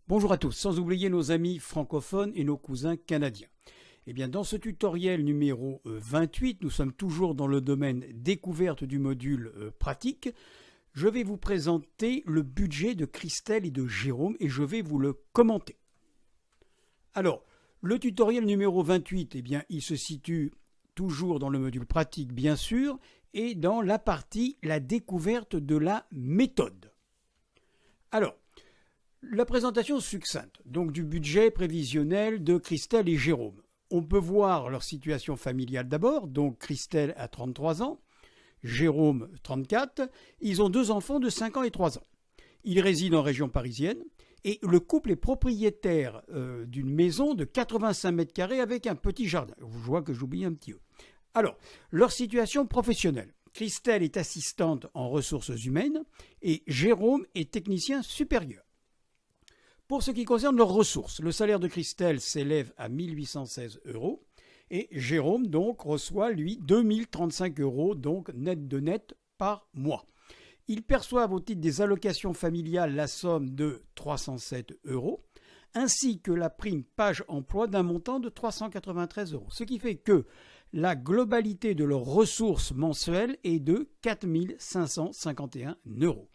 Bonjour à tous, sans oublier nos amis francophones et nos cousins canadiens. Eh bien, dans ce tutoriel numéro 28, nous sommes toujours dans le domaine découverte du module pratique. Je vais vous présenter le budget de Christelle et de Jérôme et je vais vous le commenter. Alors, le tutoriel numéro 28, eh bien, il se situe toujours dans le module pratique, bien sûr, et dans la partie la découverte de la méthode. Alors, la présentation succincte, donc du budget prévisionnel de Christelle et Jérôme. On peut voir leur situation familiale d'abord, donc Christelle a 33 ans, Jérôme 34, ils ont deux enfants de 5 ans et 3 ans. Ils résident en région parisienne et le couple est propriétaire d'une maison de 85 mètres carrés avec un petit jardin. Je vois que j'oublie un petit E. Alors, leur situation professionnelle. Christelle est assistante en ressources humaines et Jérôme est technicien supérieur. Pour ce qui concerne leurs ressources, le salaire de Christelle s'élève à 1 816 € et Jérôme donc reçoit lui 2 035 €, donc net de net par mois. Ils perçoivent au titre des allocations familiales la somme de 307 € ainsi que la prime page emploi d'un montant de 393 €, ce qui fait que la globalité de leurs ressources mensuelles est de 4 551 €.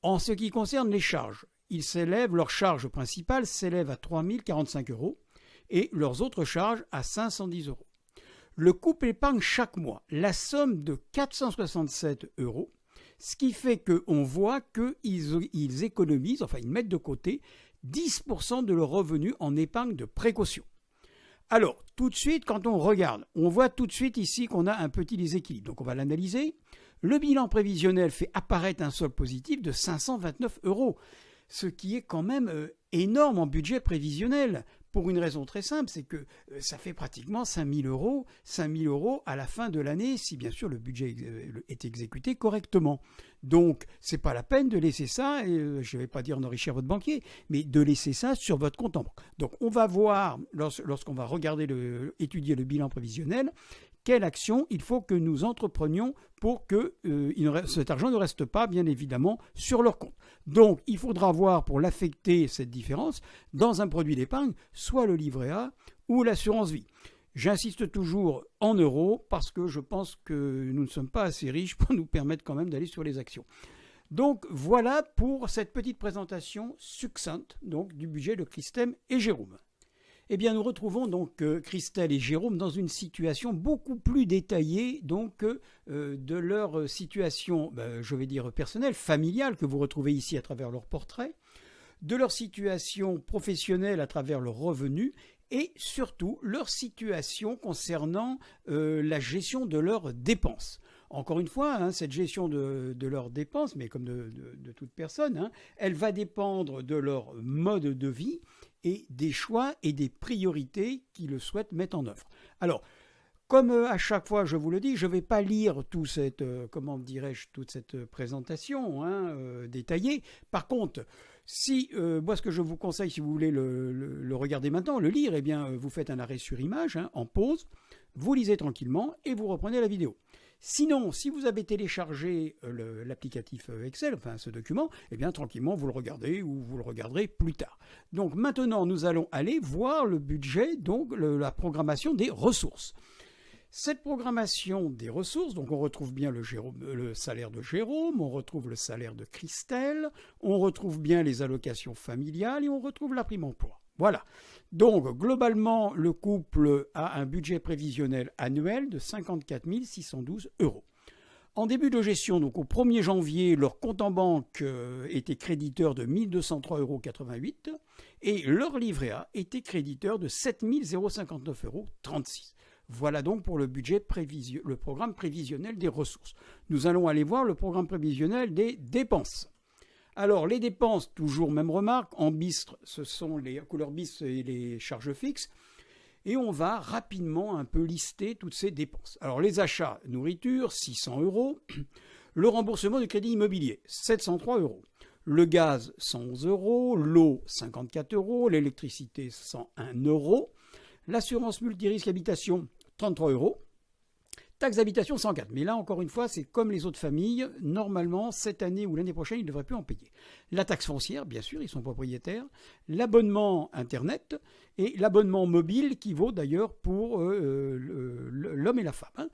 En ce qui concerne les charges, leurs charges principales s'élèvent à 3 045 € et leurs autres charges à 510 €. Le couple épargne chaque mois la somme de 467 €, ce qui fait qu'on voit qu'ils économisent, enfin ils mettent de côté 10% de leurs revenus en épargne de précaution. Alors, tout de suite, quand on regarde, on voit tout de suite ici qu'on a un petit déséquilibre. Donc on va l'analyser. Le bilan prévisionnel fait apparaître un solde positif de 529 €. Ce qui est quand même énorme en budget prévisionnel, pour une raison très simple, c'est que ça fait pratiquement 5 000 € à la fin de l'année, si bien sûr le budget est exécuté correctement. Donc, ce n'est pas la peine de laisser ça, je ne vais pas dire d'enrichir votre banquier, mais de laisser ça sur votre compte en banque. Donc, on va voir, lorsqu'on va regarder étudier le bilan prévisionnel, quelle action il faut que nous entreprenions pour que cet argent ne reste pas, bien évidemment, sur leur compte. Donc, il faudra voir pour l'affecter, cette différence, dans un produit d'épargne, soit le livret A ou l'assurance vie. J'insiste toujours en euros parce que je pense que nous ne sommes pas assez riches pour nous permettre quand même d'aller sur les actions. Donc, voilà pour cette petite présentation succincte donc, du budget de Christelle et Jérôme. Eh bien, nous retrouvons donc Christelle et Jérôme dans une situation beaucoup plus détaillée donc, de leur situation, je vais dire personnelle, familiale, que vous retrouvez ici à travers leur portrait, de leur situation professionnelle à travers leurs revenus et surtout leur situation concernant la gestion de leurs dépenses. Encore une fois, cette gestion de leurs dépenses, mais comme de toute personne, elle va dépendre de leur mode de vie et des choix et des priorités qu'ils souhaitent mettre en œuvre. Alors, comme à chaque fois je vous le dis, je ne vais pas lire toute cette présentation détaillée. Par contre, moi ce que je vous conseille, si vous voulez le regarder maintenant, le lire, eh bien vous faites un arrêt sur image, en pause, vous lisez tranquillement et vous reprenez la vidéo. Sinon, si vous avez téléchargé l'applicatif Excel, enfin ce document, eh bien tranquillement vous le regardez ou vous le regarderez plus tard. Donc maintenant, nous allons aller voir le budget, donc la programmation des ressources. Cette programmation des ressources, donc on retrouve bien le salaire de Jérôme, on retrouve le salaire de Christelle, on retrouve bien les allocations familiales et on retrouve la prime emploi. Voilà. Donc, globalement, le couple a un budget prévisionnel annuel de 54 612 €. En début de gestion, donc au 1er janvier, leur compte en banque était créditeur de 1 203,88 € et leur livret A était créditeur de 7 059,36 €. Voilà donc pour le programme prévisionnel des ressources. Nous allons aller voir le programme prévisionnel des dépenses. Alors, les dépenses, toujours même remarque, en bistre, ce sont les couleurs bistre et les charges fixes. Et on va rapidement un peu lister toutes ces dépenses. Alors, les achats, nourriture, 600 €. Le remboursement du crédit immobilier, 703 €. Le gaz, 111 €. L'eau, 54 €. L'électricité, 101 €. L'assurance multirisque habitation, 33 €. Taxe d'habitation 104. Mais là, encore une fois, c'est comme les autres familles. Normalement, cette année ou l'année prochaine, ils ne devraient plus en payer. La taxe foncière, bien sûr, ils sont propriétaires. L'abonnement Internet et l'abonnement mobile qui vaut d'ailleurs pour l'homme et la femme. Hein.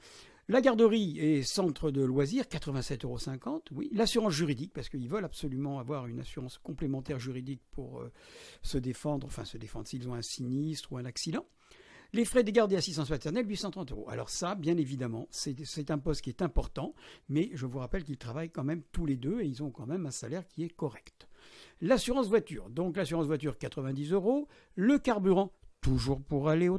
La garderie et centre de loisirs, 87,50 €, oui. L'assurance juridique, parce qu'ils veulent absolument avoir une assurance complémentaire juridique pour se défendre s'ils ont un sinistre ou un accident. Les frais de garde et assistance maternelle, 830 €. Alors ça, bien évidemment, c'est un poste qui est important, mais je vous rappelle qu'ils travaillent quand même tous les deux et ils ont quand même un salaire qui est correct. L'assurance voiture, donc l'assurance voiture, 90 €. Le carburant, toujours pour aller au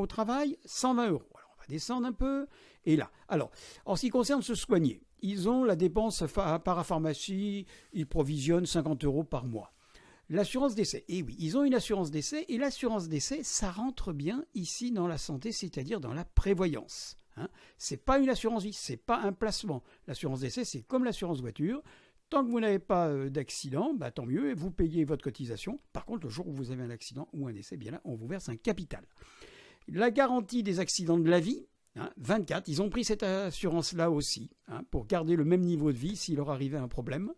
travail, 120 €. Alors on va descendre un peu. Et là, alors, en ce qui concerne se soigner, ils ont la dépense parapharmacie, ils provisionnent 50 € par mois. L'assurance décès, et oui, ils ont une assurance décès, et l'assurance décès, ça rentre bien ici dans la santé, c'est-à-dire dans la prévoyance. Hein. C'est pas une assurance vie, c'est pas un placement. L'assurance décès, c'est comme l'assurance voiture. Tant que vous n'avez pas d'accident, tant mieux, vous payez votre cotisation. Par contre, le jour où vous avez un accident ou un décès, bien là, on vous verse un capital. La garantie des accidents de la vie, 24, ils ont pris cette assurance-là aussi, pour garder le même niveau de vie s'il leur arrivait un problème.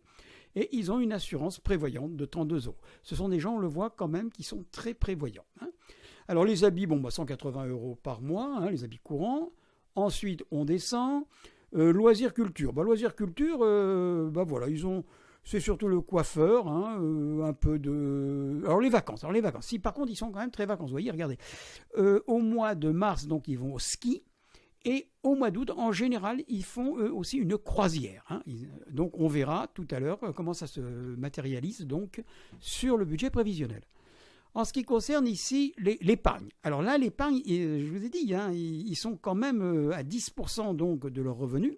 Et ils ont une assurance prévoyante de 32 €. Ce sont des gens, on le voit quand même, qui sont très prévoyants. Alors les habits, 180 € par mois, les habits courants. Ensuite, on descend. Loisirs culture. Loisirs culture, voilà, c'est surtout le coiffeur, un peu de... Alors les vacances. Si par contre, ils sont quand même très vacances. Vous voyez, regardez. Au mois de mars, donc, ils vont au ski. Et au mois d'août, en général, ils font eux aussi une croisière. Donc on verra tout à l'heure comment ça se matérialise donc sur le budget prévisionnel. En ce qui concerne ici l'épargne. Alors là, l'épargne, je vous ai dit, ils sont quand même à 10% donc de leurs revenus.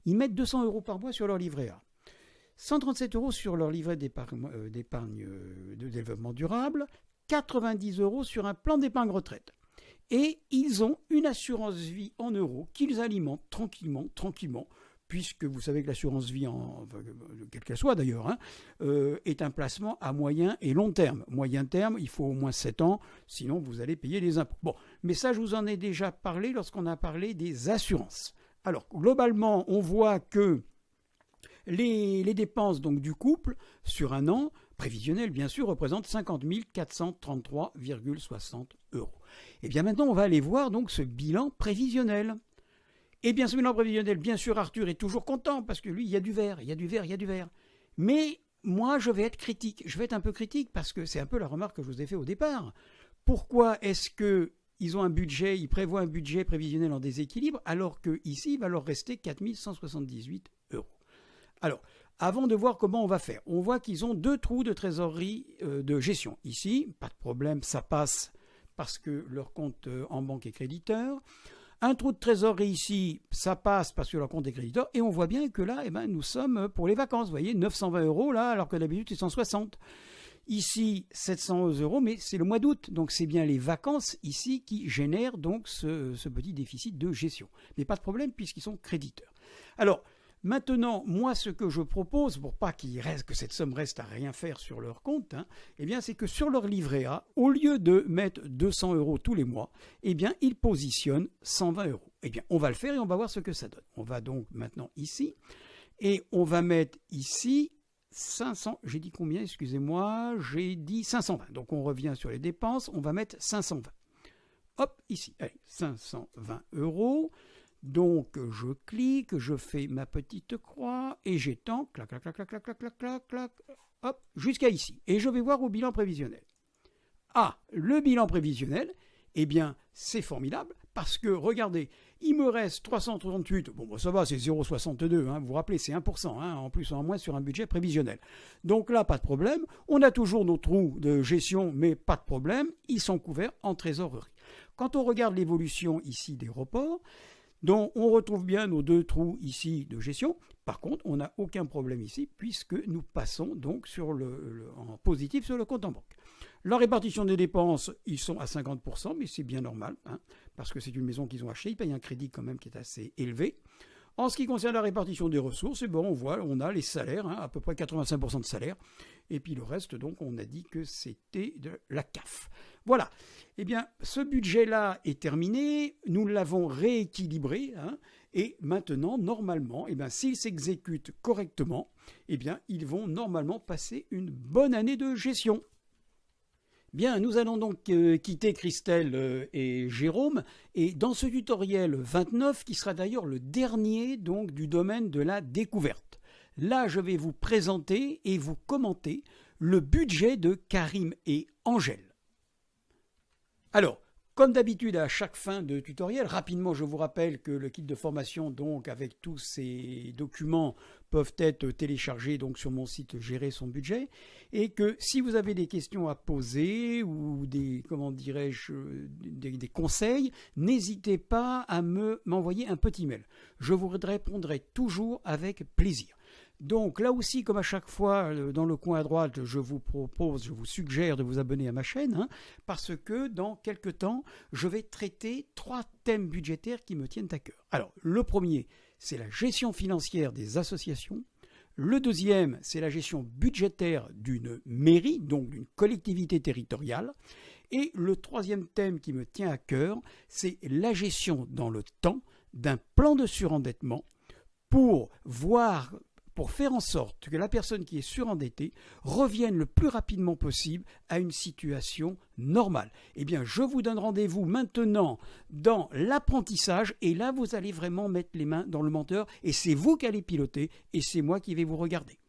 Ils mettent 200 € par mois sur leur livret A. 137 € sur leur livret d'épargne de développement durable. 90 € sur un plan d'épargne retraite. Et ils ont une assurance vie en euros qu'ils alimentent tranquillement, puisque vous savez que l'assurance vie, quelle qu'elle soit d'ailleurs, est un placement à moyen et long terme. Moyen terme, il faut au moins 7 ans, sinon vous allez payer les impôts. Bon, mais ça, je vous en ai déjà parlé lorsqu'on a parlé des assurances. Alors, globalement, on voit que les dépenses donc, du couple sur un an, prévisionnelles bien sûr, représentent 50 433,60 €. Et bien maintenant, on va aller voir donc ce bilan prévisionnel. Et bien ce bilan prévisionnel, bien sûr, Arthur est toujours content parce que lui, il y a du vert. Mais moi, je vais être critique. Je vais être un peu critique parce que c'est un peu la remarque que je vous ai fait au départ. Pourquoi est-ce qu'ils ont un budget, ils prévoient un budget prévisionnel en déséquilibre alors qu'ici, il va leur rester 4 178 €. Alors, avant de voir comment on va faire, on voit qu'ils ont 2 trous de trésorerie de gestion. Ici, pas de problème, ça passe parce que leur compte en banque est créditeur. Un trou de trésorerie ici, ça passe parce que leur compte est créditeur. Et on voit bien que là, nous sommes pour les vacances. Vous voyez, 920 € là, alors que d'habitude c'est 160. Ici, 700 €, mais c'est le mois d'août. Donc c'est bien les vacances ici qui génèrent donc ce petit déficit de gestion. Mais pas de problème puisqu'ils sont créditeurs. Alors, maintenant, moi, ce que je propose, pour pas que cette somme reste à rien faire sur leur compte, c'est que sur leur livret A, au lieu de mettre 200 € tous les mois, ils positionnent 120 €. On va le faire et on va voir ce que ça donne. On va donc maintenant ici, et on va mettre ici 500, j'ai dit combien, excusez-moi, j'ai dit 520. Donc on revient sur les dépenses, on va mettre 520. Hop, ici, allez, 520 €. Donc je clique, je fais ma petite croix et j'étends, clac, hop, jusqu'à ici. Et je vais voir au bilan prévisionnel. Ah, le bilan prévisionnel, c'est formidable parce que, regardez, il me reste 338, ça va, c'est 0,62, vous vous rappelez, c'est 1%, en plus en moins sur un budget prévisionnel. Donc là, pas de problème, on a toujours nos trous de gestion, mais pas de problème, ils sont couverts en trésorerie. Quand on regarde l'évolution ici des reports, donc on retrouve bien nos 2 trous ici de gestion. Par contre, on n'a aucun problème ici puisque nous passons donc en positif sur le compte en banque. La répartition des dépenses, ils sont à 50%, mais c'est bien normal, parce que c'est une maison qu'ils ont achetée. Ils payent un crédit quand même qui est assez élevé. En ce qui concerne la répartition des ressources, eh ben, on a les salaires, à peu près 85% de salaires, et puis le reste, donc, on a dit que c'était de la CAF. Voilà. Eh bien, ce budget-là est terminé, nous l'avons rééquilibré, et maintenant, normalement, eh bien, s'ils s'exécutent correctement, eh bien, ils vont normalement passer une bonne année de gestion. Bien, nous allons donc quitter Christelle et Jérôme, et dans ce tutoriel 29, qui sera d'ailleurs le dernier donc, du domaine de la découverte, là je vais vous présenter et vous commenter le budget de Karim et Angèle. Alors, comme d'habitude à chaque fin de tutoriel, rapidement je vous rappelle que le kit de formation donc avec tous ces documents peuvent être téléchargés donc sur mon site Gérer son budget et que si vous avez des questions à poser ou des des conseils, n'hésitez pas à m'envoyer un petit mail. Je vous répondrai toujours avec plaisir. Donc là aussi, comme à chaque fois, dans le coin à droite, je vous suggère de vous abonner à ma chaîne, parce que dans quelques temps, je vais traiter 3 thèmes budgétaires qui me tiennent à cœur. Alors, le premier, c'est la gestion financière des associations. Le deuxième, c'est la gestion budgétaire d'une mairie, donc d'une collectivité territoriale. Et le troisième thème qui me tient à cœur, c'est la gestion dans le temps d'un plan de surendettement pour faire en sorte que la personne qui est surendettée revienne le plus rapidement possible à une situation normale. Eh bien, je vous donne rendez-vous maintenant dans l'apprentissage et là, vous allez vraiment mettre les mains dans le menteur et c'est vous qui allez piloter et c'est moi qui vais vous regarder.